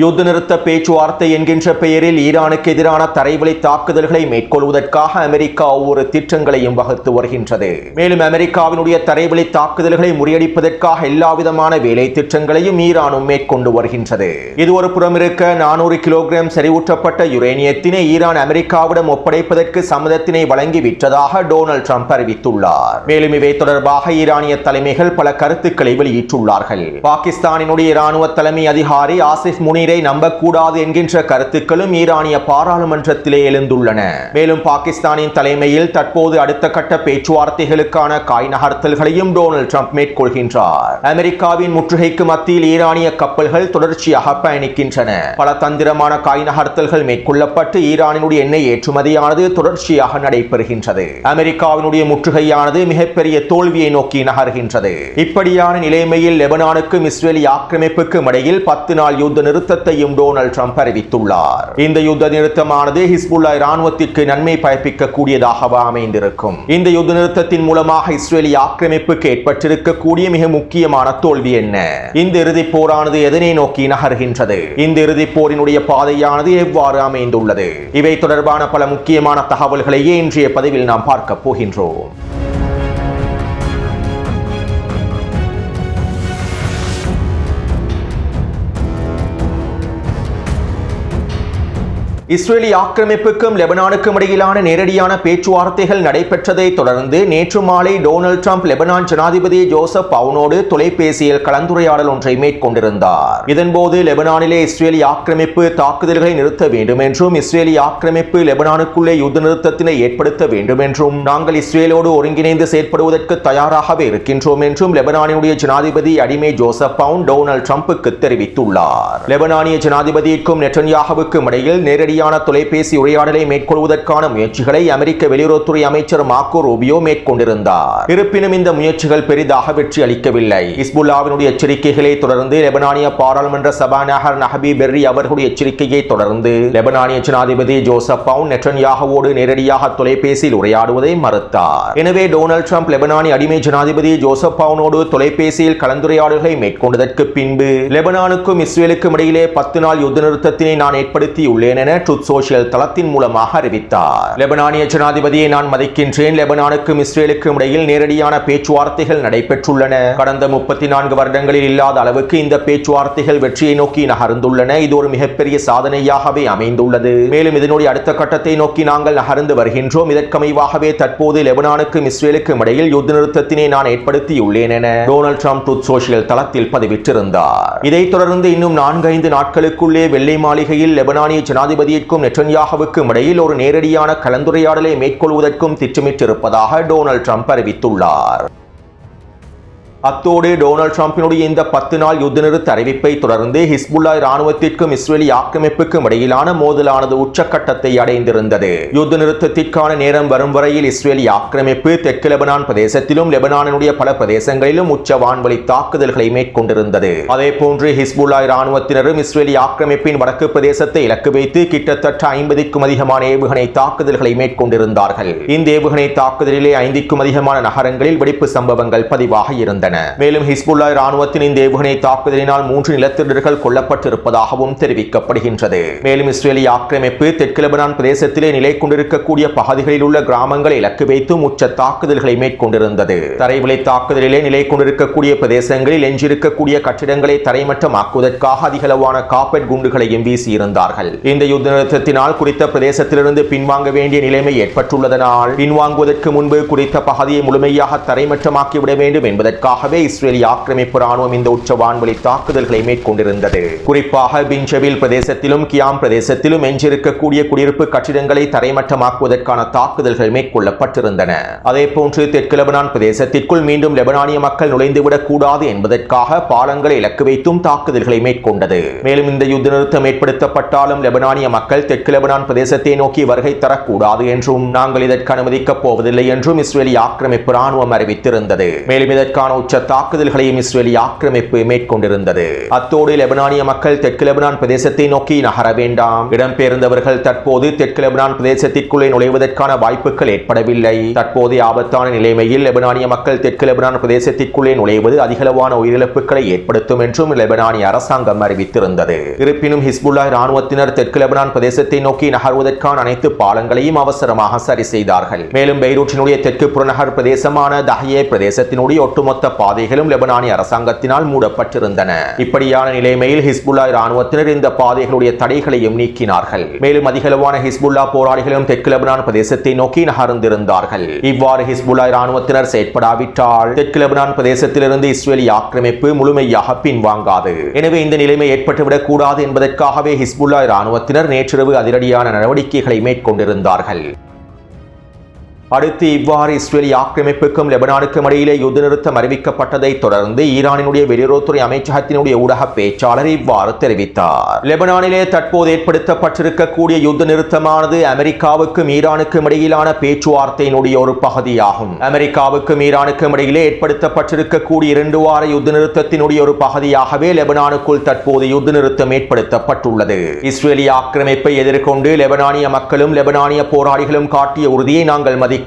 யுத்த நிறுத்த பேச்சுவார்த்தை என்கின்ற பெயரில் ஈரானுக்கு எதிரான தரைவழி தாக்குதல்களை மேற்கொள்வதற்காக அமெரிக்கா ஒவ்வொரு திட்டங்களையும் வகுத்து வருகின்றது. மேலும் அமெரிக்காவினுடைய தரைவழி தாக்குதல்களை முறியடிப்பதற்காக எல்லாவிதமான வேலை திட்டங்களையும் ஈரானும் மேற்கொண்டு வருகின்றது. இது ஒரு புறம் இருக்க 400 கிலோகிராம் செறிவூட்டப்பட்ட யுரேனியத்தினை ஈரான் அமெரிக்காவிடம் ஒப்படைப்பதற்கு சம்மதத்தினை வழங்கிவிட்டதாக டொனால்ட் ட்ரம்ப் அறிவித்துள்ளார். மேலும் இவை தொடர்பாக ஈரானிய தலைமைகள் பல கருத்துக்களை வெளியிட்டுள்ளார்கள். பாகிஸ்தானினுடைய இராணுவ தலைமை அதிகாரி ஆசிப் முனி நம்பக்கூடாது என்கின்ற கருத்துக்களும் ஈரானிய பாராளுமன்றத்திலே எழுந்துள்ளன. மேலும் பாகிஸ்தானின் தலைமையில் தற்போது அடுத்த கட்ட பேச்சுவார்த்தைகளுக்கான காய் நகர்த்தல்களையும் டொனால்ட் ட்ரம்ப் மேற்கொள்கின்றார். அமெரிக்காவின் முற்றுகைக்கு மத்தியில் ஈரானிய கப்பல்கள் தொடர்ச்சியாக பயணிக்கின்றன. பல தந்திரமான காய் நகர்த்தல்கள் மேற்கொள்ளப்பட்டு ஈரானினுடைய எண்ணெய் ஏற்றுமதியானது தொடர்ச்சியாக நடைபெறுகின்றது. அமெரிக்காவினுடைய முற்றுகையானது மிகப்பெரிய தோல்வியை நோக்கி நகர்கின்றது. இப்படியான நிலைமையில் லெபனானுக்கும் இஸ்ரேலி ஆக்கிரமிப்புக்கும் இடையில் 10 நாள் யுத்த நிறுத்த டொனால்ட் ட்ரம்ப் அறிவித்துள்ளார். இந்த யுத்த நிறுத்தமானது ஹிஸ்புல்லா இராணுவத்திற்கு நன்மை பயப்பிக்க கூடியதாக அமைந்திருக்கும். இந்த யுத்த நிறுத்தத்தின் மூலமாக இஸ்ரேலி ஆக்கிரமிப்புக்கு ஏற்பட்டிருக்கக்கூடிய மிக முக்கியமான தோல்வி என்ன? இந்த இறுதிப் போரானது எதனை நோக்கி நகர்கின்றது? இந்த இறுதிப் போரினுடைய பாதையானது எவ்வாறு அமைந்துள்ளது? இவை தொடர்பான பல முக்கியமான தகவல்களையே இன்றைய பதிவில் நாம் பார்க்க போகின்றோம். இஸ்ரேலி ஆக்கிரமிப்புக்கும் லெபனானுக்கும் இடையிலான நேரடியான பேச்சுவார்த்தைகள் நடைபெற்றதை தொடர்ந்து நேற்று மாலை டொனால்ட் ட்ரம்ப் லெபனான் ஜனாதிபதி ஜோசப் அவுனோடு தொலைபேசியில் கலந்துரையாடல் ஒன்றை மேற்கொண்டிருந்தார். இதன்போது லெபனானிலே இஸ்ரேலி ஆக்கிரமிப்பு தாக்குதல்களை நிறுத்த வேண்டும் என்றும் இஸ்ரேலி ஆக்கிரமிப்பு லெபனானுக்குள்ளே யுத்த நிறுத்தத்தினை ஏற்படுத்த வேண்டும் என்றும் நாங்கள் இஸ்ரேலோடு ஒருங்கிணைந்து செயற்படுவதற்கு தயாராகவே இருக்கின்றோம் என்றும் லெபனானினுடைய ஜனாதிபதி அடிமை ஜோசப் அவுன் டொனால்ட் ட்ரம்புக்கு தெரிவித்துள்ளார். லெபனானிய ஜனாதிபதிக்கும் நெட்டன்யாஹுவுக்கும் இடையில் நேரடியான தொலைபேசி உரையாடலை மேற்கொள்வதற்கான முயற்சிகளை அமெரிக்க வெளியுறவுத்துறை அமைச்சர் மார்க்கோ ரூபியோ மேற்கொண்டிருந்தார். இருப்பினும் இந்த முயற்சிகள் பெரிதாக வெற்றி அளிக்கவில்லை. ஹிஸ்புல்லாவினுடைய எச்சரிக்கைகளை தொடர்ந்து லெபனானிய பாராளுமன்ற சபாநாயகர் நஹபி பெர்ரி அவர்களுடைய எச்சரிக்கையை தொடர்ந்து லெபனானிய ஜனாதிபதி ஜோசப் அவுன் நெட்டன்யாஹுவோடு நேரடியாக தொலைபேசியில் உரையாடுவதை மறுத்தார். எனவே டொனால்ட் ட்ரம்ப் லெபனானிய அடிமை ஜனாதிபதி ஜோசப் அவுனோடு தொலைபேசியில் கலந்துரையாடல்களை மேற்கொண்டதற்கு பின்பு லெபனானுக்கும் இஸ்ரேலுக்கும் இடையிலே 10 நாள் யுத்த நிறுத்தத்தினை நான் ஏற்படுத்தியுள்ளேன் என சோஷியல் தளத்தின் மூலமாக அறிவித்தார். லெபனானிய ஜனாதிபதியை நான் மதிக்கின்றேன். லெபனானுக்கும் இஸ்ரேலுக்கும் இடையில் நேரடியான பேச்சுவார்த்தைகள் நடைபெற்றுள்ளன. கடந்த 34 வருடங்களில் இல்லாத அளவுக்கு இந்த பேச்சுவார்த்தைகள் வெற்றியை நோக்கி நகர்ந்துள்ளன. இது ஒரு மிகப்பெரிய சாதனையாகவே அமைந்துள்ளது. மேலும் இதனுடைய அடுத்த கட்டத்தை நோக்கி நாங்கள் நகர்ந்து வருகின்றோம். இதற்கமைவாகவே தற்போது லெபனானுக்கும் இஸ்ரேலுக்கும் இடையில் யுத்த நிறுத்தத்தினை நான் ஏற்படுத்தியுள்ளேன் என டொனால்ட் ட்ரம்ப் சோஷியல் தளத்தில் பதிவிட்டிருந்தார். இதைத் தொடர்ந்து இன்னும் 4-5 நாட்களுக்குள்ளே வெள்ளை மாளிகையில் லெபனானிய ஜனாதிபதி நெட்டன்யாஹுவுக்கும் இடையில் ஒரு நேரடியான கலந்துரையாடலை மேற்கொள்வதற்கும் திட்டமிட்டிருப்பதாக டொனால்ட் ட்ரம்ப் அறிவித்துள்ளார். அத்தோடு டொனால்ட் ட்ரம்பினுடைய இந்த 10 நாள் யுத்த நிறுத்த அறிவிப்பை தொடர்ந்து ஹிஸ்புல்லா இராணுவத்திற்கும் இஸ்ரேலி ஆக்கிரமிப்புக்கும் இடையிலான மோதலானது உச்சக்கட்டத்தை அடைந்திருந்தது. யுத்த நிறுத்தத்திற்கான நேரம் வரும் வரையில் இஸ்ரேலி ஆக்கிரமிப்பு தெற்கு லெபனான் பிரதேசத்திலும் லெபனானினுடைய பல பிரதேசங்களிலும் உச்ச வான்வழி தாக்குதல்களை மேற்கொண்டிருந்தது. அதே போன்று ஹிஸ்புல்லா இராணுவத்தினரும் இஸ்ரேலி ஆக்கிரமிப்பின் வடக்கு பிரதேசத்தை இலக்கு வைத்து கிட்டத்தட்ட 50க்கும் அதிகமான ஏவுகணை தாக்குதல்களை மேற்கொண்டிருந்தார்கள். இந்த ஏவுகணை தாக்குதலிலே 5க்கும் அதிகமான நகரங்களில் வெடிப்பு சம்பவங்கள் பதிவாக இருந்தன. மேலும் ஹிஸ்புல்லா இராணுவத்தின் இந்த ஏவுகணை தாக்குதலினால் 3 நிலத்தினர்கள் கொல்லப்பட்டிருப்பதாகவும் தெரிவிக்கப்படுகின்றது. மேலும் இஸ்ரேலி ஆக்கிரமிப்பு தெற்கு லெபனான் பிரதேசத்திலே நிலை கொண்டிருக்கக்கூடிய பகுதிகளில் உள்ள கிராமங்களை இலக்கு வைத்து உச்ச தாக்குதல்களை மேற்கொண்டிருந்தது. தரைவழி தாக்குதலிலே நிலை கொண்டிருக்கக்கூடிய பிரதேசங்களில் எஞ்சிருக்கக்கூடிய கட்டிடங்களை தரைமட்டமாக்குவதற்காக அதிகளவான காப்பெட் குண்டுகளையும் வீசியிருந்தார்கள். இந்த யுத்த நிறுத்தத்தினால் குறித்த பிரதேசத்திலிருந்து பின்வாங்க வேண்டிய நிலைமை ஏற்பட்டுள்ளதனால் பின்வாங்குவதற்கு முன்பு குறித்த பகுதியை முழுமையாக தரைமட்டமாக்கிவிட வேண்டும் என்பதற்காக இஸ்ரேலி ஆக்கிரமிப்பு ராணுவம் இந்த உச்ச வான்வழி தாக்குதல்களை மேற்கொண்டிருந்தது. குறிப்பாக பின்ஷவில் பிரதேசத்திலும் கியாம் பிரதேசத்திலும் எஞ்சிருக்கக்கூடிய குடியிருப்பு கட்டிடங்களை தரைமட்டமாக்குவதற்கான தாக்குதல்கள் மேற்கொள்ளப்பட்டிருந்தன. அதே போன்று தெற்கு லெபனான் பிரதேசத்திற்குள் மீண்டும் லெபனானிய மக்கள் நுழைந்துவிடக் கூடாது என்பதற்காக பாலங்களை இலக்கு வைத்தும் தாக்குதல்களை மேற்கொண்டது. மேலும் இந்த யுத்த நிறுத்தம் ஏற்படுத்தப்பட்டாலும் லெபனானிய மக்கள் தெற்கு லெபனான் பிரதேசத்தை நோக்கி வருகை தரக்கூடாது என்றும் நாங்கள் இதற்கு அனுமதிக்கப் போவதில்லை என்றும் இஸ்ரேலி ஆக்கிரமிப்பு ராணுவம் அறிவித்திருந்தது. மேலும் இதற்கான ராணுவ தாக்குதல்களையும் இஸ்ரேலிய ஆக்கிரமிப்பு மேற்கொண்டிருந்தது. அத்தோடு லெபனானிய மக்கள் தெற்கு லெபனான் பிரதேசத்தை நோக்கி நகர வேண்டாம், இடம்பெயர்ந்தவர்கள் தற்போது தெற்கு லெபனான் பிரதேசத்திற்குள்ளே நுழைவதற்கான வாய்ப்புகள் ஏற்படவில்லை. தற்போதைய ஆபத்தான நிலைமையில் லெபனானிய மக்கள் தெற்கு லெபனான் பிரதேசத்திற்குள்ளே நுழைவது அதிகளவான உயிரிழப்புகளை ஏற்படுத்தும் என்றும் லெபனானிய அரசாங்கம் அறிவித்திருந்தது. இருப்பினும் ஹிஸ்புல்லா ராணுவத்தினர் தெற்கு லெபனான் பிரதேசத்தை நோக்கி நகர்வதற்கான அனைத்து பாலங்களையும் அவசரமாக சரி செய்தார்கள். மேலும் பெய்ரூட்டினுடைய தெற்கு புறநகர் பிரதேசமான தஹியே பிரதேசத்தினுடைய ஒட்டுமொத்த பாதைகளும் லெபனானிய அரசாங்கத்தினால் மூடப்பட்டிருந்தன. இப்படியான நிலைமையில் ஹிஸ்புல்லா ராணுவத்தினர் இந்த பாதைகளுடைய தடைகளையும் நீக்கினார்கள். மேலும் அதிகளவான ஹிஸ்புல்லா போராளிகளும் தெற்கு லெபனான் பிரதேசத்தை நோக்கி நகர்ந்திருந்தார்கள். இவ்வாறு ஹிஸ்புல்லா ராணுவத்தினர் செயற்படாவிட்டால் தெற்கு லெபனான் பிரதேசத்திலிருந்து இஸ்ரேலிய ஆக்கிரமிப்பு முழுமையாக பின்வாங்காது. எனவே இந்த நிலைமை ஏற்பட்டுவிடக் கூடாது என்பதற்காகவே ஹிஸ்புல்லா ராணுவத்தினர் நேற்றிரவு அதிரடியான நடவடிக்கைகளை மேற்கொண்டிருந்தார்கள். அடுத்து இவ்வாறு இஸ்ரேலிய ஆக்கிரமிப்புக்கும் லெபனானுக்கும் இடையிலே யுத்த நிறுத்தம் அறிவிக்கப்பட்டதை தொடர்ந்து ஈரானினுடைய வெளியுறவுத்துறை அமைச்சகத்தினுடைய ஊடக பேச்சாளர் இவ்வாறு தெரிவித்தார். லெபனானிலே தற்போது ஏற்படுத்தப்பட்டிருக்கக்கூடிய யுத்த நிறுத்தமானது அமெரிக்காவுக்கும் ஈரானுக்கும் இடையிலான பேச்சுவார்த்தையினுடைய ஒரு பகுதியாகும். அமெரிக்காவுக்கும் ஈரானுக்கும் இடையிலே ஏற்படுத்தப்பட்டிருக்கக்கூடிய 2 வார யுத்த நிறுத்தத்தினுடைய ஒரு பகுதியாகவே லெபனானுக்குள் தற்போது யுத்த நிறுத்தம் ஏற்படுத்தப்பட்டுள்ளது. இஸ்ரேலிய ஆக்கிரமிப்பை எதிர்கொண்டு லெபனானிய மக்களும் லெபனானிய போராளிகளும் காட்டிய உறுதியை நாங்கள் மதிக்கின்றோம்.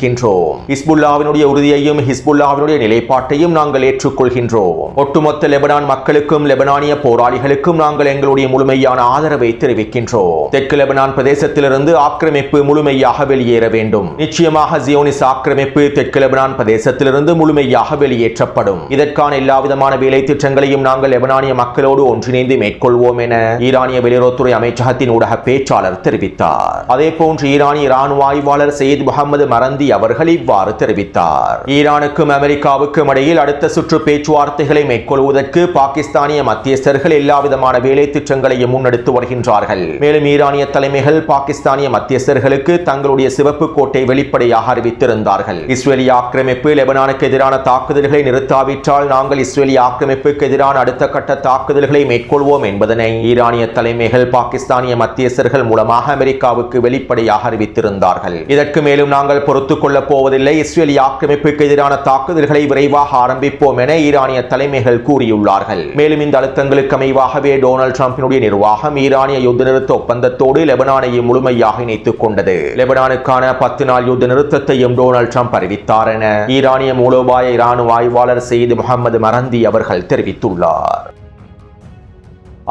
ஹிஸ்புல்லாவினுடைய உறுதியையும் ஹிஸ்புல்லாவினுடைய நிலைப்பாட்டையும் நாங்கள் ஏற்றுக்கொள்கின்றோம். ஒட்டுமொத்த லெபனான் மக்களுக்கும் லெபனானிய போராளிகளுக்கும் நாங்கள் எங்களுடைய முழுமையான ஆதரவை தெரிவிக்கின்றோம். தெற்கு லெபனான் பிரதேசத்திலிருந்து ஆக்கிரமிப்பு முழுமையாக வெளியேற வேண்டும். நிச்சயமாக ஜியோனிஸ் ஆக்கிரமிப்பு தெற்கு லெபனான் பிரதேசத்திலிருந்து முழுமையாக வெளியேற்றப்படும். இதற்கான எல்லாவிதமான வேலை திட்டங்களையும் நாங்கள் லெபனானிய மக்களோடு ஒன்றிணைந்து மேற்கொள்வோம் என ஈரானிய வெளியுறவுத்துறை அமைச்சகத்தின் ஊடக பேச்சாளர் தெரிவித்தார். அதே போன்று ஈரானிய இராணுவ ஆய்வாளர் சையத் முகமது மரந்தி அவர்கள் இவ்வாறு தெரிவித்தார். ஈரானுக்கும் அமெரிக்காவுக்கும் இடையில் அடுத்த சுற்று பேச்சுவார்த்தைகளை மேற்கொள்வதற்கு பாகிஸ்தானிய மத்தியஸ்தர்கள் எல்லாவிதமான வேலை திட்டங்களையும் முன்னெடுத்து வருகின்றார்கள். மேலும் ஈரானிய தலைமைகள் பாகிஸ்தானிய மத்தியஸ்தர்களுக்கு தங்களுடைய சிவப்பு கோட்டை வெளிப்படையாக அறிவித்திருந்தார்கள். இஸ்ரேலிய ஆக்கிரமிப்பு லெபனானுக்கு எதிரான தாக்குதல்களை நிறுத்தாவிட்டால் நாங்கள் இஸ்ரேலிய ஆக்கிரமிப்புக்கு எதிரான அடுத்த கட்ட தாக்குதல்களை மேற்கொள்வோம் என்பதனை ஈரானிய தலைமைகள் பாகிஸ்தானிய மத்தியஸ்தர்கள் மூலமாக அமெரிக்காவுக்கு வெளிப்படையாக அறிவித்திருந்தார்கள். இதற்கு மேலும் நாங்கள் பொறுத்துக் கொள்ளப் போவதில்லை, இஸ்ரேலிய ஆக்கிரமிப்புக்கு எதிரான தாக்குதல்களை விரைவாக ஆரம்பிப்போம் என ஈரானிய தலைமைகள் கூறியுள்ளார்கள். மேலும் இந்த அழுத்தங்களுக்கு அமைவாகவே டொனால்ட் ட்ரம்பினுடைய நிர்வாகம் ஈரானிய யுத்த நிறுத்த ஒப்பந்தத்தோடு லெபனானையும் முழுமையாக இணைத்துக் கொண்டது. லெபனானுக்கான 10 நாள் யுத்த நிறுத்தத்தையும் டொனால்ட் ட்ரம்ப் அறிவித்தார் என ஈரானிய மூலோபாய இராணுவ ஆய்வாளர் சையத் முகமது மரந்தி அவர்கள் தெரிவித்துள்ளார்.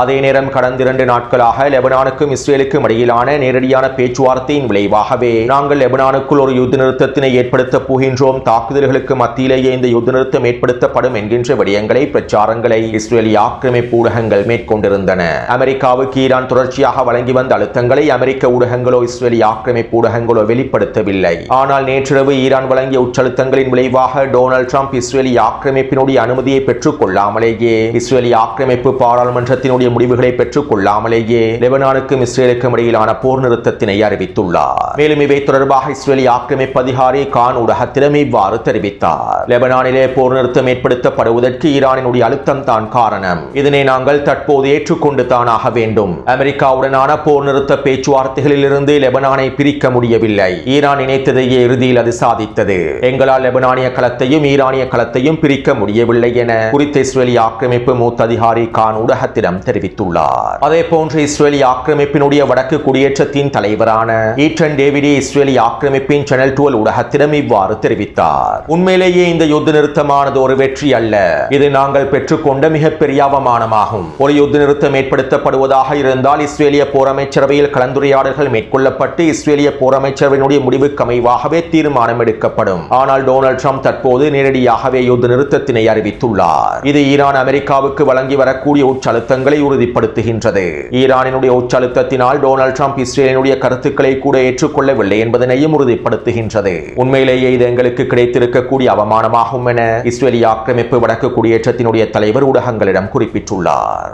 அதே நேரம் கடந்த 2 நாட்களாக லெபனானுக்கும் இஸ்ரேலுக்கும் இடையிலான நேரடியான பேச்சுவார்த்தையின் விளைவாகவே நாங்கள் லெபனானுக்குள் ஒரு யுத்த நிறுத்தத்தினை ஏற்படுத்த போகின்றோம், தாக்குதல்களுக்கு மத்தியிலேயே இந்த யுத்த நிறுத்தம் ஏற்படுத்தப்படும் என்கின்ற விடயங்களை பிரச்சாரங்களை இஸ்ரேலிய ஆக்கிரமிப்பு ஊடகங்கள் மேற்கொண்டிருந்தன. அமெரிக்காவுக்கு ஈரான் தொடர்ச்சியாக வழங்கி வந்த அழுத்தங்களை அமெரிக்க ஊடகங்களோ இஸ்ரேலிய ஆக்கிரமிப்பு ஊடகங்களோ வெளிப்படுத்தவில்லை. ஆனால் நேற்றிரவு ஈரான் வழங்கிய உச்சழுத்தங்களின் விளைவாக டொனால்ட் ட்ரம்ப் இஸ்ரேலிய ஆக்கிரமிப்பினுடைய அனுமதியை பெற்றுக் கொள்ளாமலேயே இஸ்ரேலிய ஆக்கிரமிப்பு பாராளுமன்றத்தினுடைய முடிவுகளை பெற்றுக் கொள்ளாமலேயே லெபனானுக்கும் இஸ்ரேலுக்கும் இடையிலான போர் நிறுத்தத்தினை அறிவித்துள்ளார். மேலும் இவை தொடர்பாக இஸ்ரேலிய ஆக்கிரமிப்பு அதிகாரி கான் ஊடகத்திடம் இவ்வாறு தெரிவித்தார். லெபனானிலே போர் நிறுத்தம் ஏற்படுத்தப்படுவதற்கு ஈரானினுடைய அழுத்தம் தான் காரணம். இதனை நாங்கள் தற்போது ஏற்றுக்கொண்டு தானாக வேண்டும். அமெரிக்காவுடனான போர் நிறுத்த பேச்சுவார்த்தைகளில் இருந்து லெபனானை பிரிக்க முடியவில்லை. ஈரான் நினைத்ததையே இறுதியில் அது சாதித்தது. எங்களால் லெபனானிய களத்தையும் ஈரானிய களத்தையும் பிரிக்க முடியவில்லை என குறித்த இஸ்ரேலிய ஆக்கிரமிப்பு மூத்த அதிகாரி கான் ஊடகத்திடம் தெரிவித்துள்ளார். அதே போன்று இஸ்ரேலிய ஆக்கிரமிப்பினுடைய வடக்கு குடியேற்றத்தின் தலைவரான ஈட்டன் டேவிடி இஸ்ரேலிய ஆக்கிரமிப்பின் சேனல் 12 ஊடகத்திடம் இவ்வாறு தெரிவித்தார். உண்மையிலேயே இந்த யுத்த நிறுத்தமானது ஒரு வெற்றி அல்ல, இது நாங்கள் பெற்றுக்கொண்ட மிகப்பெரிய அவமானமாகும். ஒரு யுத்த நிறுத்தம் ஏற்படுத்தப்படுவதாக இருந்தால் இஸ்ரேலிய போர் அமைச்சரவையில் கலந்துரையாடல்கள் மேற்கொள்ளப்பட்டு இஸ்ரேலிய போர் அமைச்சரவையினுடைய முடிவுக்கு அமைவாகவே தீர்மானம் எடுக்கப்படும். ஆனால் டொனால்ட் ட்ரம்ப் தற்போது நேரடியாகவே யுத்த நிறுத்தத்தினை அறிவித்துள்ளார். இது ஈரான் அமெரிக்காவுக்கு வழங்கி வரக்கூடிய உச்சழுத்தங்களை உறுதிப்படுத்துகின்றது. ஈரானினுடைய உச்சழுத்தத்தினால் டொனால்ட் ட்ரம்ப் இஸ்ரேலினுடைய கருத்துக்களை கூட ஏற்றுக்கொள்ளவில்லை என்பதனையும் உறுதிப்படுத்துகின்றது. உண்மையிலேயே இது எங்களுக்கு கிடைத்திருக்கக்கூடிய அவமானமாகும் என இஸ்ரேலிய ஆக்கிரமிப்பு வடக்கு குடியேற்றத்தினுடைய தலைவர் ஊடகங்களிடம் குறிப்பிட்டுள்ளார்.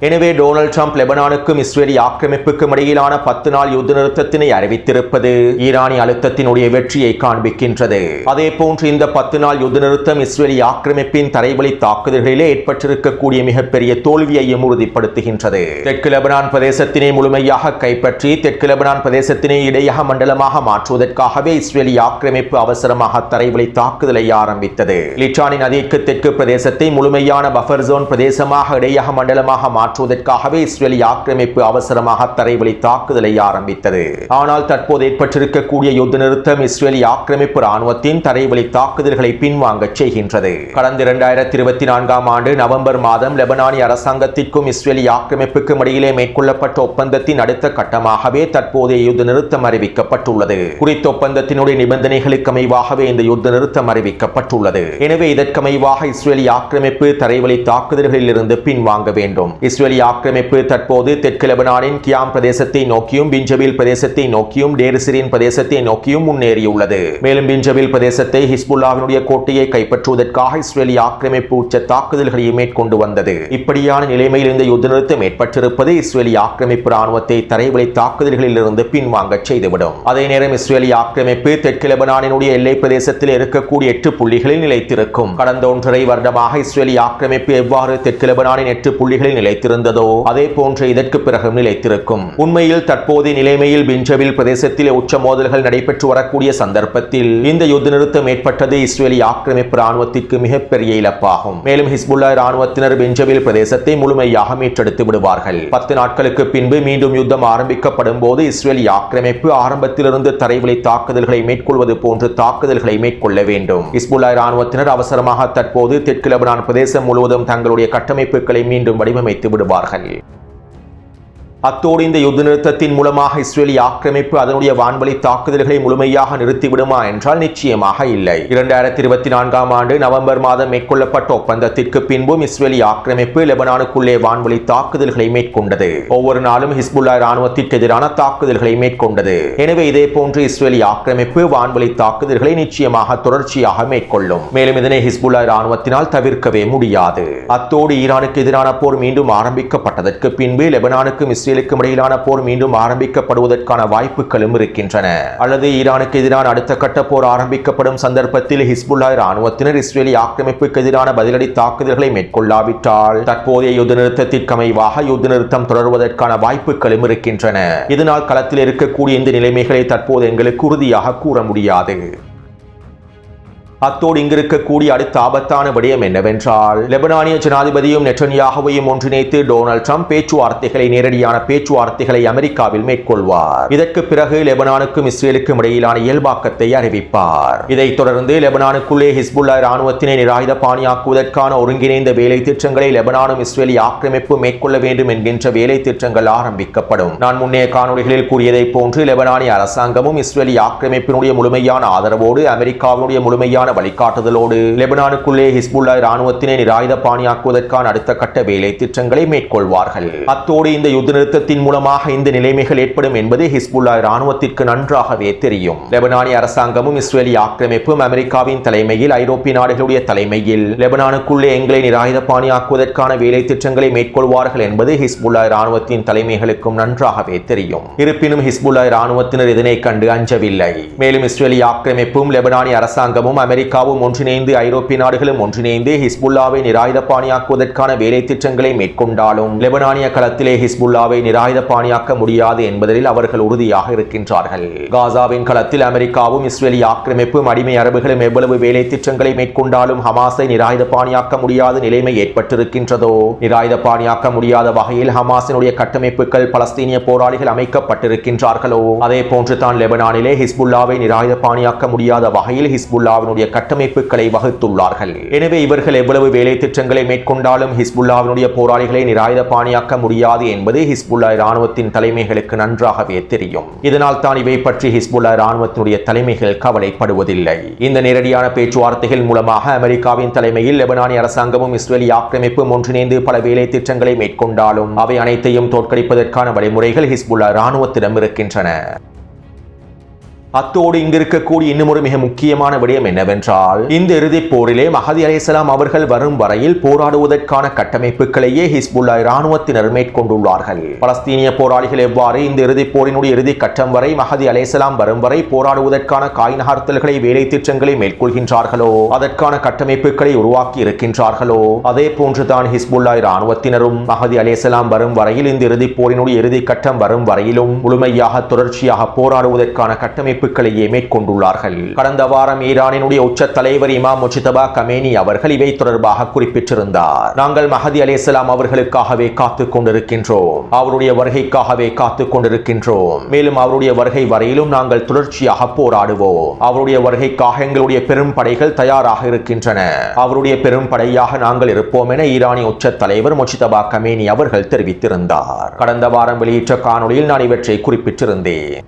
எனவே டொனால்ட் ட்ரம்ப் லெபனானுக்கும் இஸ்ரேலி ஆக்கிரமிப்புக்கும் இடையிலான 10 நாள் யுத்த நிறுத்தத்தினை அறிவித்திருப்பது ஈரானிய அழுத்தத்தினுடைய வெற்றியை காண்பிக்கின்றது. அதே போன்று இந்த 10 நாள் யுத்த நிறுத்தம் இஸ்ரேலி ஆக்கிரமிப்பின் தரைவழி தாக்குதல்களிலே ஏற்பட்டிருக்கக்கூடிய மிகப்பெரிய தோல்வியையும் உறுதிப்படுத்துகின்றது. தெற்கு லெபனான் பிரதேசத்தினை முழுமையாக கைப்பற்றி தெற்கு லெபனான் பிரதேசத்தினை இடையக மண்டலமாக மாற்றுவதற்காகவே இஸ்ரேலி ஆக்கிரமிப்பு அவசரமாக தரைவழி தாக்குதலை ஆரம்பித்தது. லிட்டானி நதிக்கு தெற்கு பிரதேசத்தை முழுமையான பஃபர் ஜோன் பிரதேசமாக இடையக மண்டலமாக மாற்றுவதற்காகவே இஸ்ரேலி ஆக்கிரமிப்பு அவசரமாக தரைவழி தாக்குதலை ஆரம்பித்தது. ஆனால் தற்போது ஏற்பட்டிருக்கக்கூடிய யுத்த நிறுத்தம் இஸ்ரேலி ஆக்கிரமிப்பு ராணுவத்தின் தரைவழி தாக்குதல்களை பின்வாங்க செய்கின்றது. கடந்த 2024ஆம் ஆண்டு நவம்பர் மாதம் லெபனானிய அரசாங்கத்திற்கும் இஸ்ரேலி ஆக்கிரமிப்புக்கும் இடையிலே மேற்கொள்ளப்பட்ட ஒப்பந்தத்தின் அடுத்த கட்டமாகவே தற்போதைய யுத்த நிறுத்தம் அறிவிக்கப்பட்டுள்ளது. குறித்த ஒப்பந்தத்தினுடைய நிபந்தனைகளுக்கு அமைவாகவே இந்த யுத்த நிறுத்தம் அறிவிக்கப்பட்டுள்ளது. எனவே இதற்கமைவாக இஸ்ரேலி ஆக்கிரமிப்பு தரைவழி தாக்குதல்களில் இருந்து பின்வாங்க வேண்டும். இஸ்ரேலி ஆக்கிரமிப்பு தற்போது தெற்கு லெபனானின் கியாம் பிரதேசத்தை நோக்கியும் பிஞ்சபில் பிரதேசத்தை நோக்கியும் டேரிசிரின் பிரதேசத்தை நோக்கியும் முன்னேறியுள்ளது. மேலும் பிஞ்சபில் பிரதேசத்தை ஹிஸ்புல்லாவினுடைய கோட்டையை கைப்பற்றுவதற்காக இஸ்ரேலி ஆக்கிரமிப்பு உச்ச தாக்குதல்களை மேற்கொண்டு வந்தது. இப்படியான நிலைமையில் இந்த யுத்த நிறுத்தம் ஏற்பட்டிருப்பது இஸ்ரேலி ஆக்கிரமிப்பு ராணுவத்தை தரைவழி தாக்குதல்களில் இருந்து பின்வாங்க செய்துவிடும். அதே நேரம் இஸ்ரேலி ஆக்கிரமிப்பு தெற்கு லெபனானினுடைய எல்லை பிரதேசத்தில் இருக்கக்கூடிய 8 புள்ளிகளில் நிலைத்திருக்கும். கடந்த 1.5 வருடமாக இஸ்ரேலி ஆக்கிரமிப்பு எவ்வாறு தெற்கு லெபனானின் 8 புள்ளிகளில் நிலைத்திருந்ததோ அதே போன்று இதற்கு பிறகு நிலைத்திருக்கும். உண்மையில் தற்போதைய நிலைமையில் பிஞ்சபில் பிரதேசத்தில் உச்ச மோதல்கள் நடைபெற்று வரக்கூடிய சந்தர்ப்பத்தில் இந்த யுத்த நிறுத்தம் ஏற்பட்டது இஸ்ரேலி ஆக்கிரமிப்பு ராணுவத்திற்கு மிகப்பெரிய இழப்பாகும். மேலும் ஹிஸ்புல்லா ராணுவத்தினர் பிஞ்சபில் பிரதேசத்தை முழுமையாக மீட்டெடுத்து விடுவார்கள். 10 நாட்களுக்கு பின்பு மீண்டும் யுத்தம் ஆரம்பிக்கப்படும் போது இஸ்ரேலி ஆக்கிரமிப்பு ஆரம்பத்திலிருந்து தரைவழி தாக்குதல்களை மேற்கொள்வது போன்று தாக்குதல்களை மேற்கொள்ள வேண்டும். ஹிஸ்புல்லா ராணுவத்தினர் அவசரமாக தற்போது தெற்கு லெபனான் பிரதேசம் முழுவதும் தங்களுடைய கட்டமைப்புகளை மீண்டும் வடிவமைத்து விடுவார்கள். அத்தோடு இந்த யுத்த நிறுத்தத்தின் மூலமாக இஸ்ரேலி ஆக்கிரமிப்பு அதனுடைய வான்வழி தாக்குதல்களை முழுமையாக நிறுத்திவிடுமா என்றால் நிச்சயமாக இல்லை. 2024ஆம் ஆண்டு நவம்பர் மாதம் மேற்கொள்ளப்பட்ட ஒப்பந்தத்திற்கு பின்பும் இஸ்ரேலி ஆக்கிரமிப்பு லெபனானுக்குள்ளே வான்வழி தாக்குதல்களை மேற்கொண்டது. ஒவ்வொரு நாளும் ஹிஸ்புல்லா ராணுவத்திற்கு எதிரான தாக்குதல்களை மேற்கொண்டது. எனவே இதே போன்று இஸ்ரேலி ஆக்கிரமிப்பு வான்வழி தாக்குதல்களை நிச்சயமாக தொடர்ச்சியாக மேற்கொள்ளும். மேலும் இதனை ஹிஸ்புல்லா ராணுவத்தினால் தவிர்க்கவே முடியாது. அத்தோடு ஈரானுக்கு எதிரான போர் மீண்டும் ஆரம்பிக்கப்பட்டதற்கு பின்பு லெபனானுக்கும் இஸ்ரேலுக்கும் இடையிலான போர் மீண்டும் ஆரம்பிக்கப்படுவதற்கான வாய்ப்புகளும் இருக்கின்றன. அல்லது ஈரானுக்கு எதிரான அடுத்த கட்ட போர் ஆரம்பிக்கப்படும் சந்தர்ப்பத்தில் ஹிஸ்புல்லா ராணுவத்தினர் இஸ்ரேலி ஆக்கிரமிப்புக்கு எதிரான பதிலடி தாக்குதல்களை மேற்கொள்ளாவிட்டால் தற்போதைய யுத்த நிறுத்தத்திற்கு அமைவாக யுத்த நிறுத்தம் தொடர்வதற்கான வாய்ப்புகளும் இருக்கின்றன. இதனால் களத்தில் இருக்கக்கூடிய இந்த நிலைமைகளை தற்போது எங்களுக்கு உறுதியாக கூற முடியாது. அத்தோடு இங்கிருக்கக்கூடிய அடுத்த ஆபத்தான விடயம் என்னவென்றால் லெபனானிய ஜனாதிபதியும் நெட்டன்யாகுவையும் ஒன்றிணைத்து டொனால்ட் ட்ரம்ப் நேரடியான பேச்சுவார்த்தைகளை அமெரிக்காவில் மேற்கொள்வார். இதற்கு பிறகு லெபனானுக்கும் இஸ்ரேலுக்கும் இடையிலான இயல்பாக்கத்தை அறிவிப்பார். இதைத் தொடர்ந்து லெபனானுக்குள்ளே ஹிஸ்புல்லா ராணுவத்தினை நிராயுத பாணியாக்குவதற்கான ஒருங்கிணைந்த வேலை திட்டங்களை லெபனானும் இஸ்ரேலி ஆக்கிரமிப்பு மேற்கொள்ள வேண்டும் என்கின்ற வேலை திட்டங்கள் ஆரம்பிக்கப்படும். நான் முன்னைய காணொளிகளில் கூறியதை போன்று லெபனானிய அரசாங்கமும் இஸ்ரேலி ஆக்கிரமிப்பினுடைய முழுமையான ஆதரவோடு அமெரிக்காவினுடைய முழுமையான வழிகாட்டுதலோடு லெபனானுக்குள்ளே ஹிஸ்புல்லா ராணுவத்தினை நிராயுத பாணியாக்குவதற்கான அடுத்த கட்ட வேலை திட்டங்களை மேற்கொள்வார்கள். அத்தோடு இந்த யுத்த நிறுத்தத்தின் மூலமாக இந்த நிலைமைகள் ஏற்படும் என்பது ஹிஸ்புல்லா ராணுவத்திற்கு நன்றாகவே தெரியும். லெபனானிய அரசாங்கமும் இஸ்ரேலி ஆக்கிரமிப்பும் அமெரிக்காவின் தலைமையில் ஐரோப்பிய நாடுகளுடைய தலைமையில் லெபனானுக்குள்ளே எங்களை நிராயுத பாணியாக்குவதற்கான வேலை திட்டங்களை மேற்கொள்வார்கள் என்பது ஹிஸ்புல்லா ராணுவத்தின் தலைமைகளுக்கும் நன்றாகவே தெரியும். இருப்பினும் ஹிஸ்புல்லா ராணுவத்தினர் இதனை கண்டு அஞ்சவில்லை. மேலும் இஸ்ரேலி ஆக்கிரமிப்பும் லெபனானிய அரசாங்கமும் அமெரிக்காவும் ஒன்றிணைந்து ஐரோப்பிய நாடுகளும் ஒன்றிணைந்து ஹிஸ்புல்லாவை நிராயுத பாணியாக்குவதற்கான வேலை திட்டங்களை மேற்கொண்டாலும் லெபனானிய களத்திலே ஹிஸ்புல்லாவை நிராயுத பாணியாக்க முடியாது என்பதில் அவர்கள் உறுதியாக இருக்கின்றார்கள். காசாவின் களத்தில் அமெரிக்காவும் இஸ்ரேலி ஆக்கிரமிப்பும் அடிமை அரபுகளும் எவ்வளவு வேலை திட்டங்களை மேற்கொண்டாலும் ஹமாஸை நிராயுத பாணியாக்க முடியாத நிலைமை ஏற்பட்டிருக்கின்றதோ நிராயுத பாணியாக்க முடியாத வகையில் ஹமாஸினுடைய கட்டமைப்புகள் பலஸ்தீனிய போராளிகள் அமைக்கப்பட்டிருக்கின்றார்களோ அதே போன்று தான் லெபனானிலே ஹிஸ்புல்லாவை நிராயுத பாணியாக்க முடியாத வகையில் ஹிஸ்புல்லாவினுடைய கட்டமைப்புகளை வகுத்துள்ளார்கள். எனவே இவர்கள் எவ்வளவு வேலை திட்டங்களை மேற்கொண்டாலும் ஹிஸ்புல்லாவினுடைய போராளிகளை நிராயுத பாணியாக்க முடியாது என்பது ஹிஸ்புல்லா ராணுவத்தின் தலைமைகளுக்கு நன்றாகவே தெரியும். இதனால் தான் இவை பற்றி ஹிஸ்புல்லா ராணுவத்தினுடைய தலைமைகள் கவலைப்படுவதில்லை. இந்த நேரடியான பேச்சுவார்த்தைகள் மூலமாக அமெரிக்காவின் தலைமையில் லெபனானிய அரசாங்கமும் இஸ்ரேலி ஆக்கிரமிப்பும் ஒன்றிணைந்து பல வேலை திட்டங்களை மேற்கொண்டாலும் அவை அனைத்தையும் தோற்கடிப்பதற்கான வழிமுறைகள் ஹிஸ்புல்லா ராணுவத்திடம் இருக்கின்றன. அத்தோடு இங்கிருக்கக்கூடிய இன்னும் ஒரு மிக முக்கியமான விடயம் என்னவென்றால், இந்த இறுதிப் போரிலே மஹதி அலைஹிஸ்ஸலாம் அவர்கள் வரும் வரையில் போராடுவதற்கான கட்டமைப்புகளையே ஹிஸ்புல்லா இராணுவத்தினர் மேற்கொண்டுள்ளார்கள். பலஸ்தீனிய போராளிகள் எவ்வாறு இந்த இறுதிப் போரினுடைய இறுதி கட்டம் வரை மஹதி அலைஹிஸ்ஸலாம் வரும் வரை போராடுவதற்கான காய் நகர்த்தல்களை வேலை திட்டங்களை மேற்கொள்கின்றார்களோ, அதற்கான கட்டமைப்புகளை உருவாக்கி இருக்கின்றார்களோ, அதே போன்றுதான் ஹிஸ்புல்லா இராணுவத்தினரும் மஹதி அலைஹிஸ்ஸலாம் வரும் வரையில் இந்த இறுதிப் போரினுடைய இறுதி கட்டம் வரும் வரையிலும் முழுமையாக தொடர்ச்சியாக போராடுவதற்கான கட்டமைப்புகளையே மேற்கொண்டுள்ளார்கள். கடந்த வாரம் ஈரானினுடைய உச்ச தலைவர் இமாம் முஜ்தபா கமேனி அவர்கள் இவை தொடர்பாக குறிப்பிட்டிருந்தார். நாங்கள் மஹதி அலைஹிஸ்ஸலாம் அவர்களுக்காகவே காத்துக் கொண்டிருக்கின்றோம், அவருடைய வருகைக்காகவே காத்துக் கொண்டிருக்கின்றோம். மேலும் அவருடைய வருகை வரையிலும் நாங்கள் தொடர்ச்சியாக போராடுவோம். அவருடைய வருகைக்காக எங்களுடைய பெரும் படைகள் தயாராக இருக்கின்றன. அவருடைய பெரும் படையாக நாங்கள் இருப்போம் என ஈரானிய உச்ச தலைவர் முஜ்தபா கமேனி அவர்கள் தெரிவித்திருந்தார். கடந்த வாரம் வெளியிட்ட காணொளியில் நான் இவற்றை குறிப்பிட்டிருந்தேன்.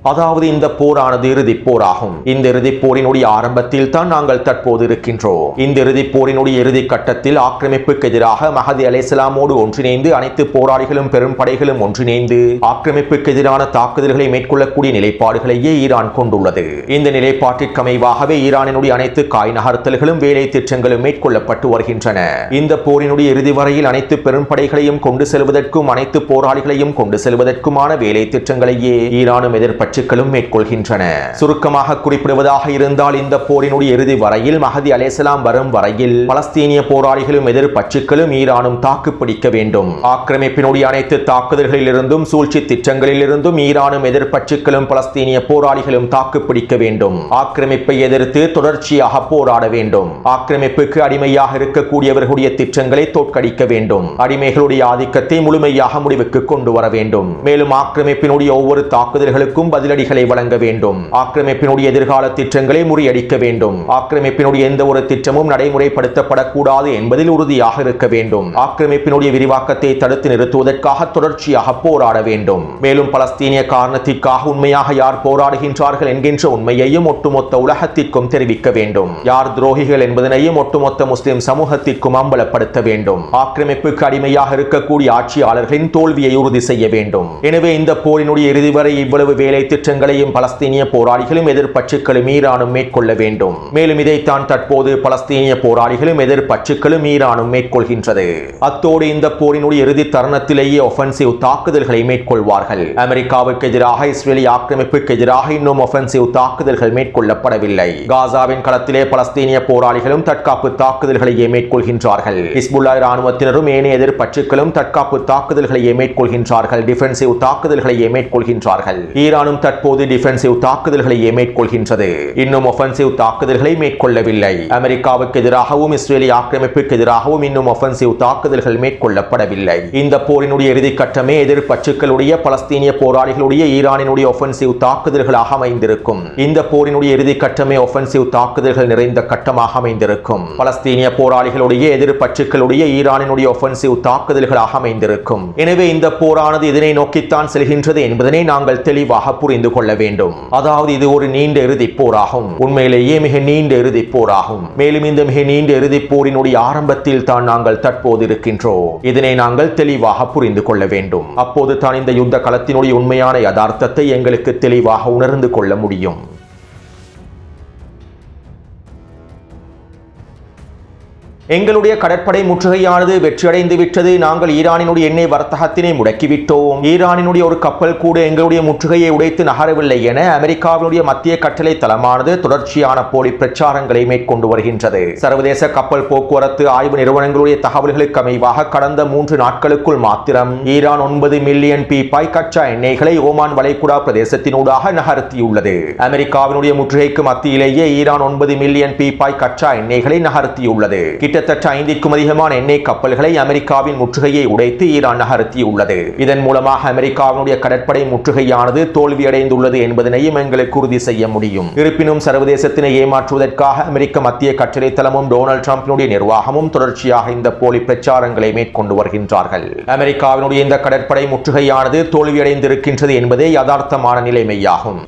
அதாவது இந்த போரானது இறுதிப் போராகும். இந்த இறுதிப் போரினுடைய ஆரம்பத்தில் தான் நாங்கள் தற்போது இருக்கின்றோம். இந்த இறுதிப் போரினுடைய இறுதி கட்டத்தில் ஆக்கிரமிப்புக்கு எதிராக மஹதி அலைஹிஸ்ஸலாமோடு ஒன்றிணைந்து அனைத்து போராளிகளும் பெரும் படைகளும் ஒன்றிணைந்து ஆக்கிரமிப்புக்கு எதிரான தாக்குதல்களை மேற்கொள்ளக்கூடிய நிலைப்பாடுகளையே ஈரான் கொண்டுள்ளது. இந்த நிலைப்பாட்டிற்கமைவாகவே ஈரானினுடைய அனைத்து காய் நகர்த்தல்களும் வேலை திட்டங்களும் மேற்கொள்ளப்பட்டு வருகின்றன. இந்த போரினுடைய இறுதி வரையில் அனைத்து பெரும் படைகளையும் கொண்டு செல்வதற்கும் அனைத்து போராளிகளையும் கொண்டு செல்வதற்குமான வேலை திட்டங்களையே ஈரானும் எதிர்ப்ப மேற்கொள்கின்றன. சுருக்கமாக குறிப்பிடுவதாக இருந்தால், இந்த போரினுடைய இறுதி வரையில் மஹதி அலைஹிஸ்ஸலாம் வரும் வரையில் பலஸ்தீனிய போராளிகளும் எதிர்ப்பச்சுக்களும் ஈரானும் தாக்குப்பிடிக்க வேண்டும். ஆக்கிரமிப்பினுடைய அனைத்து தாக்குதல்களில் இருந்தும் சூழ்ச்சி திட்டங்களில் இருந்தும் ஈரானும் எதிர்ப்பச்சுக்களும் பலஸ்தீனிய போராளிகளும் தாக்குப்பிடிக்க வேண்டும். ஆக்கிரமிப்பை எதிர்த்து தொடர்ச்சியாக போராட வேண்டும். ஆக்கிரமிப்புக்கு அடிமையாக இருக்கக்கூடியவர்களுடைய திட்டங்களை தோற்கடிக்க வேண்டும். அடிமைகளுடைய ஆதிக்கத்தை முழுமையாக முடிவுக்கு கொண்டு வர வேண்டும். மேலும் ஆக்கிரமிப்பினுடைய ஒவ்வொரு தாக்குதல்களுக்கும் பதிலடிகளை வழங்க வேண்டும். ஆக்கிரமிப்பினுடைய எதிர்கால திட்டங்களை முறியடிக்க வேண்டும். ஆக்கிரமிப்பினுடைய எந்த ஒரு திட்டமும் நடைமுறைப்படுத்தப்படக்கூடாது என்பதில் உறுதியாக இருக்க வேண்டும். ஆக்கிரமிப்பினுடைய விரிவாக்கத்தை தடுத்து நிறுத்துவதற்காக தொடர்ச்சியாக போராட வேண்டும். மேலும் பலஸ்தீனிய காரணத்திற்காக உண்மையாக யார் போராடுகின்றார்கள் என்கின்ற உண்மையையும் ஒட்டுமொத்த உலகத்திற்கும் தெரிவிக்க வேண்டும். யார் துரோகிகள் என்பதனையும் ஒட்டுமொத்த முஸ்லிம் சமூகத்திற்கும் அம்பலப்படுத்த வேண்டும். ஆக்கிரமிப்புக்கு அடிமையாக இருக்கக்கூடிய ஆட்சியாளர்களின் தோல்வியை உறுதி செய்ய வேண்டும். எனவே இந்த போரினுடைய இறுதி வரை இவ்வளவு வேலை திட்டங்களையும் பலஸ்தீனிய போராளிகளும் எதிர்ப்பச்சுக்களும் ஈரானும் மேற்கொள்ள வேண்டும். மேலும் இதைத்தான் தற்போது பலஸ்தீனிய போராளிகளும் எதிர்ப்பச்சுக்களும் ஈரானும் மேற்கொள்கின்றது. அத்தோடு இந்த போரினுடைய இறுதி தருணத்திலேயே ஒஃபென்சிவ் தாக்குதல்களை மேற்கொள்வார்கள். அமெரிக்காவுக்கு எதிராக இஸ்ரேலிய ஆக்கிரமிப்புக்கு எதிராக இன்னும் ஒஃபென்சிவ் தாக்குதல்கள் மேற்கொள்ளப்படவில்லை. காசாவின் களத்திலே பலஸ்தீனிய போராளிகளும் தற்காப்பு தாக்குதல்களையே மேற்கொள்கின்றார்கள். ஹிஸ்புல்லா இராணுவத்தினரும் ஏனைய எதிர்ப்பச்சுக்களும் தற்காப்பு தாக்குதல்களையே மேற்கொள்கின்றார்கள். டிஃபென்சிவ் தாக்குதல்களையே மேற்கொள்கின்றார்கள். ஈரானும் தற்போது டிஃபென்சிவ் தாக்குதல்களை மேற்கொள்கின்றது. இன்னும் ஒஃபென்சிவ் தாக்குதல்களை மேற்கொள்ளவில்லை. அமெரிக்காவுக்கு எதிராகவும் இஸ்ரேலிய ஆக்கிரமிப்புக்கு எதிராகவும் இன்னும் ஒஃபென்சிவ் தாக்குதல்கள் மேற்கொள்ளப்படவில்லை. இந்த போரினுடைய இறுதி கட்டமே எதிர்ப்பச்சுக்களுடைய பலஸ்தீனிய போராளிகளுடைய ஈரானினுடைய ஒஃபென்சிவ் தாக்குதல்களாக அமைந்திருக்கும். இந்த போரினுடைய இறுதி கட்டமே ஒஃபென்சிவ் தாக்குதல்கள் நிறைந்த கட்டமாக அமைந்திருக்கும். பலஸ்தீனிய போராளிகளுடைய எதிர்ப்பச்சுக்களுடைய ஈரானினுடைய ஒஃபென்சிவ் தாக்குதல்களாக அமைந்திருக்கும். எனவே இந்த போரானது இதனை நோக்கித்தான் செல்கின்றது என்பதனை நாங்கள் தெளிவாக புரிந்து கொள்ள வேண்டும். அதாவது இது ஒரு நீண்ட இறுதிப் போராகும். உண்மையிலேயே மிக நீண்ட இறுதிப் போராகும். மேலும் இந்த மிக நீண்ட இறுதிப் போரினுடைய ஆரம்பத்தில் தான் நாங்கள் தற்போது இருக்கின்றோம். இதனை நாங்கள் தெளிவாக புரிந்து கொள்ள வேண்டும். அப்போது தான் இந்த யுத்த களத்தினுடைய உண்மையான யதார்த்தத்தை எங்களுக்கு தெளிவாக உணர்ந்து கொள்ள முடியும். எங்களுடைய கடற்படை முற்றுகையானது வெற்றியடைந்து விட்டது. நாங்கள் ஈரானினுடைய எண்ணெய் வர்த்தகத்தினை முடக்கிவிட்டோம். ஈரானினுடைய ஒரு கப்பல் கூட எங்களுடைய முற்றுகையை உடைத்து நகரவில்லை என அமெரிக்காவினுடைய மத்திய கட்டளை தளமானது தொடர்ச்சியான போலி பிரச்சாரங்களை மேற்கொண்டு வருகின்றது. சர்வதேச கப்பல் போக்குவரத்து ஆய்வு நிறுவனங்களுடைய தகவல்களுக்கு அமைவாக கடந்த 3 நாட்களுக்குள் மாத்திரம் ஈரான் 9 மில்லியன் பீப்பாய் கச்சா எண்ணெய்களை ஓமான் வளைகுடா பிரதேசத்தினூடாக நகர்த்தியுள்ளது. அமெரிக்காவினுடைய முற்றுகைக்கு மத்தியிலேயே ஈரான் 9 மில்லியன் பீப்பாய் கச்சா எண்ணெய்களை நகர்த்தியுள்ளது. கிட்டத்தட்ட 5க்கும் அதிகமான எண்ணெய் கப்பல்களை அமெரிக்காவின் முற்றுகையை உடைத்து ஈரான் நகர்த்தியுள்ளது. இதன் மூலமாக அமெரிக்காவினுடைய கடற்படை முற்றுகையானது தோல்வியடைந்துள்ளது என்பதனையும் எங்களுக்கு உறுதி செய்ய முடியும். இருப்பினும் சர்வதேசத்தினை ஏமாற்றுவதற்காக அமெரிக்க மத்திய கட்டளை தளமும் டொனால்ட் ட்ரம்பினுடைய நிர்வாகமும் தொடர்ச்சியாக இந்த போலி பிரச்சாரங்களை மேற்கொண்டு வருகின்றார்கள். அமெரிக்காவினுடைய இந்த கடற்படை முற்றுகையானது தோல்வியடைந்திருக்கின்றது என்பதே யதார்த்தமான நிலைமையாகும்.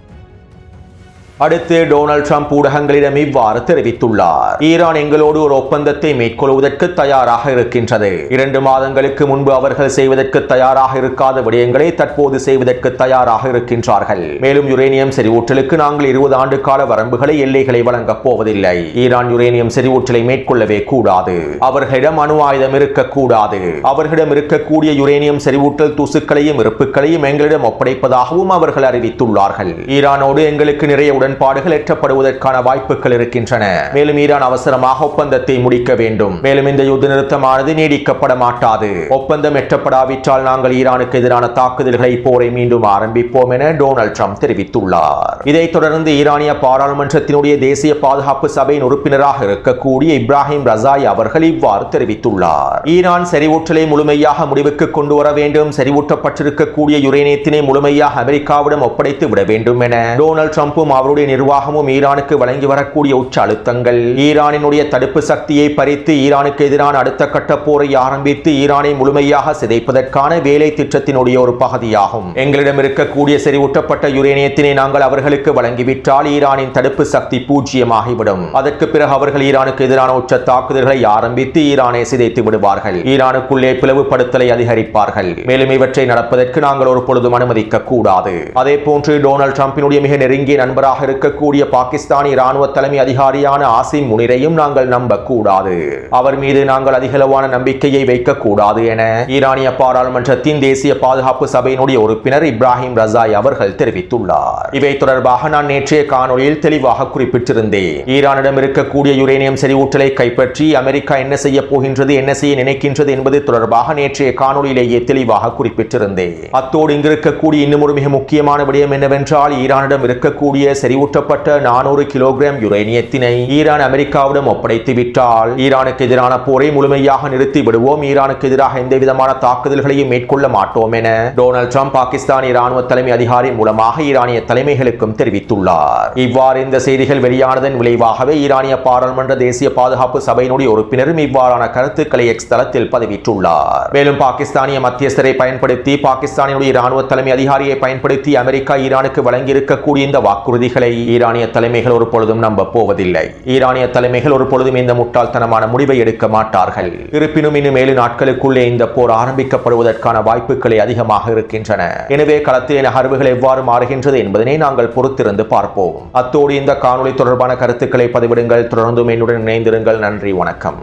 அடுத்து டொனால்ட் ட்ரம்ப் ஊடகங்களிடம் இவ்வாறு தெரிவித்துள்ளார். ஈரான் எங்களோடு ஒரு ஒப்பந்தத்தை மேற்கொள்வதற்கு தயாராக இருக்கின்றது. 2 மாதங்களுக்கு முன்பு அவர்கள் செய்வதற்கு தயாராக இருக்காத விடயங்களை தற்போது செய்வதற்கு தயாராக இருக்கின்றார்கள். மேலும் யுரேனியம் செறிவூட்டலுக்கு நாங்கள் 20 ஆண்டு கால வரம்புகளை எல்லைகளை வழங்கப் போவதில்லை. ஈரான் யுரேனியம் செறிவூட்டலை மேற்கொள்ளவே கூடாது. அவர்களிடம் அணு ஆயுதம் இருக்கக்கூடாது. அவர்களிடம் இருக்கக்கூடிய யுரேனியம் செறிவூட்டல் தூசுக்களையும் இருப்புகளையும் எங்களிடம் ஒப்படைப்பதாகவும் அவர்கள் அறிவித்துள்ளார்கள். ஈரானோடு எங்களுக்கு நிறைய உடன்பாடுகள் எட்டப்படுவதற்கான வாய்ப்புகள் இருக்கின்றன. மேலும் ஈரான் அவசரமாக ஒப்பந்தத்தை முடிக்க வேண்டும். மேலும் இந்த யுத்த நிறுத்தமானது நீடிக்கப்பட மாட்டாது. ஒப்பந்தம் எட்டப்படாவிட்டால் நாங்கள் ஈரானுக்கு எதிரான தாக்குதல்களை போரை மீண்டும் ஆரம்பிப்போம் என டொனால்ட் ட்ரம்ப் தெரிவித்துள்ளார். இதைத் தொடர்ந்து ஈரானிய பாராளுமன்றத்தினுடைய தேசிய பாதுகாப்பு சபையின் உறுப்பினராக இருக்கக்கூடிய இப்ராஹிம் ரசாய் அவர்கள் இவ்வாறு தெரிவித்துள்ளார். ஈரான் செறிவூட்டலை முழுமையாக முடிவுக்கு கொண்டு வர வேண்டும். செறிவூட்டப்பட்டிருக்கக்கூடிய யுரேனியத்தினை முழுமையாக அமெரிக்காவிடம் ஒப்படைத்து விட வேண்டும் என டொனால்ட் ட்ரம்பும் அவருடைய நிர்வாகமும் ஈரானுக்கு வழங்கி வரக்கூடிய உச்ச அழுத்தங்கள் ஈரானினுடைய தடுப்பு சக்தியை பறித்து ஈரானுக்கு எதிரான அடுத்த கட்ட போரை ஆரம்பித்து ஈரானை முழுமையாக சிதைப்பதற்கான வேலை திட்டத்தினுடைய ஒரு பகுதியாகும். எங்களிடம் இருக்கக்கூடிய செறிவூட்டப்பட்ட யுரேனியத்தினை நாங்கள் அவர்களுக்கு வழங்கிவிட்டால் ஈரானின் தடுப்பு சக்தி பூஜ்ஜியமாகிவிடும். அதற்கு பிறகு அவர்கள் ஈரானுக்கு எதிரான உச்ச தாக்குதல்களை ஆரம்பித்து ஈரானை சிதைத்து விடுவார்கள். ஈரானுக்குள்ளே பிளவுபடுத்தலை அதிகரிப்பார்கள். மேலும் இவற்றை நடப்பதற்கு நாங்கள் ஒரு பொழுதும் அனுமதிக்க கூடாது. அதே போன்று டொனால்ட் ட்ரம்பினுடைய மிக நெருங்கிய நண்பராக இருக்கக்கூடிய பாகிஸ்தானி ராணுவ தலைமை அதிகாரியான ஆசிம் முனிரையும் நாங்கள் நம்பக்கூடாது. அவர் மீது நாங்கள் அதிகளவான நம்பிக்கையை வைக்கக்கூடாது என ஈரானிய பாராளுமன்றத்தின் தேசிய பாதுகாப்பு சபையினுடைய உறுப்பினர் இப்ராஹிம் ரசாய் அவர்கள் தெரிவித்துள்ளார். இவை தொடர்பாக நான் நேற்றைய காணொலியில் தெளிவாக குறிப்பிட்டிருந்தேன். ஈரானிடம் இருக்கக்கூடிய யுரேனியம் செறிவூட்டலை கைப்பற்றி அமெரிக்கா என்ன செய்ய போகின்றது, என்ன செய்ய நினைக்கின்றது என்பது தொடர்பாக நேற்றைய காணொலியிலேயே தெளிவாக குறிப்பிட்டிருந்தேன். அத்தோடு இங்கு இருக்கக்கூடிய இன்னும் ஒரு மிக முக்கியமான விடயம் என்னவென்றால், ஈரானிடம் இருக்கக்கூடிய செறிவூட்டப்பட்ட 400 கிலோகிராம் யுரேனியத்தினை ஈரான் அமெரிக்காவிடம் ஒப்படைத்து விட்டால் ஈரானுக்கு எதிரான போரை முழுமையாக நிறுத்தி விடுவோம். ஈரானுக்கு எதிராக எந்த விதமான தாக்குதல்களையும் மேற்கொள்ள மாட்டோம் என டொனால்ட் ட்ரம்ப் பாகிஸ்தானி ராணுவ தலைமை அதிகாரி மூலமாக ஈரானிய தலைமைகளுக்கும் தெரிவித்துள்ளார். இவ்வாறு இந்த செய்திகள் வெளியானதன் விளைவாகவே ஈரானிய பாராளுமன்ற தேசிய பாதுகாப்பு சபையினுடைய உறுப்பினரும் இவ்வாறான கருத்துக்களை எக்ஸ் தளத்தில் பதிவிட்டுள்ளார். மேலும் பாகிஸ்தானிய மத்தியஸ்தரை பயன்படுத்தி பாகிஸ்தானினுடைய ராணுவ தலைமை அதிகாரியை பயன்படுத்தி அமெரிக்கா ஈரானுக்கு வழங்கி இருக்கக்கூடிய இந்த வாக்குறுதிகளை ஈரானிய தலைமைகள் ஒரு பொழுதும் நம்ப போவதில்லை. ஈரானிய தலைமைகள் ஒரு பொழுதும் இந்த முட்டாள்தனமான முடிவை எடுக்க மாட்டார்கள். இருப்பினும் இன்னும் 7 நாட்களுக்குள்ளே இந்த போர் ஆரம்பிக்கப்படுவதற்கான வாய்ப்புகளே அதிகமாக இருக்கின்றன. எனவே களத்திலே நகர்வுகள் எவ்வாறு மாறுகின்றது என்பதனை நாங்கள் பொறுத்திருந்து பார்ப்போம். அத்தோடு இந்த காணொலி தொடர்பான கருத்துக்களை பதிவிடுங்கள். தொடர்ந்தும் என்னுடன் இணைந்திருங்கள். நன்றி, வணக்கம்.